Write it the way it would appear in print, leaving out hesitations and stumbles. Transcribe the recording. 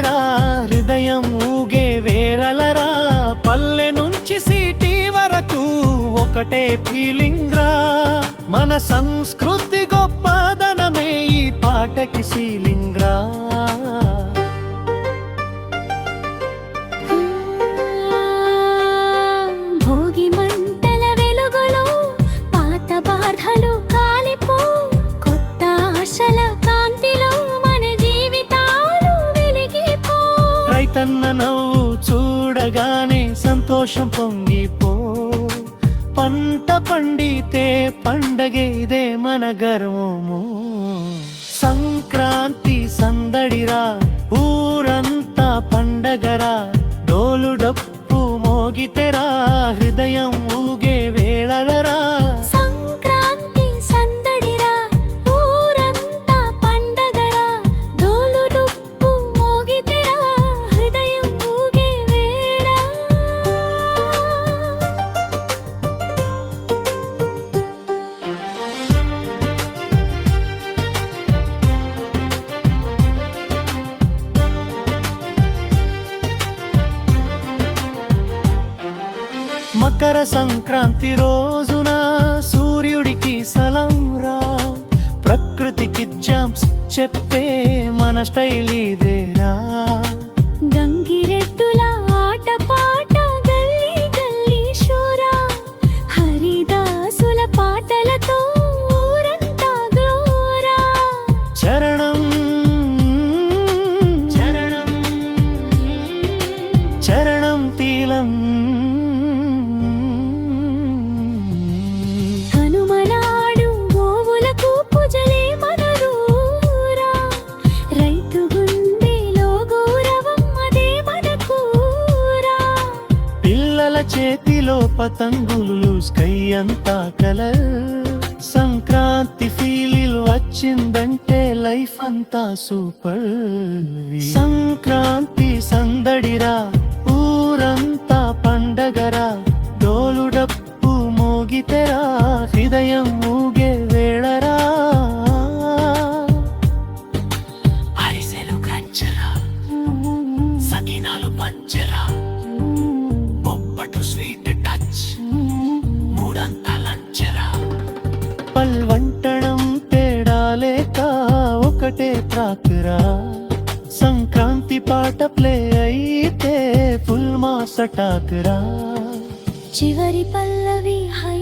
తెరా హృదయం ఊగే వేరలరా పల్లె నుంచి సిటీ వరకు ఒకటే ఫీలింగ్ రా మన సంస్కృతి గొప్పదనమే ఈ పాటకి సీలింగ్ రా భోగి మంటల వెలుగులో పాత బాధలు కాలిపో కొత్త ఆశల కాంతిలో మన జీవితాలు వెలిగిపో రైతన్న నవ్వు చూడగానే సంతోషం పొంగిపో పంట పండితే పండగే ఇదే మన గర్వము సంక్రాంతి సందడిరా ఊరంతా పండగరా డోలు డప్పు మోగితేరా హృదయం ఊగే వేళలరా సంక్రాంతి సందడిరా ఊరంతా పండగరా డోలు డప్పు మోగితేరా హృదయం ఊగే వేళ మకర సంక్రాంతి రోజున సూర్యుడికి సలాం రా ప్రకృతికి జాంప్స్ చెప్పే మన స్టైల్ ఇదేరా గంగిరెద్దుల ఆట పాట గల్లీ గల్లీ షోరా హరిదాసుల పాటలతో ఊరంతా గ్లోరా చరణం చరణం చరణం తీలం హనుమనాడు గోవులకు పూజలే మనరూరా రైతు గుండెలో గౌరవం అదే మనకూరా పిల్లల చేతిలో పతంగులు స్కై అంతా కలర్ సంక్రాంతి ఫీల్ వచ్చిందంటే లైఫ్ అంతా సూపర్ సంక్రాంతి సందడిరా ఊరంతా పండగరా డోలు డప్పు మోగితేరా హృదయం ఊగే వేళరా అరిసెలు గంజరా సకినాలు పంచరా బొబ్బటు స్వీట్ టచ్ మూడంతా లంచరా పల్వంటడం తేడాలేక ఒకటే ట్రాక్రా సంక్రాంతి పాట ప్లే అయితే ఫుల్ మాస్ అటాక్రా చివరి పల్లవి హై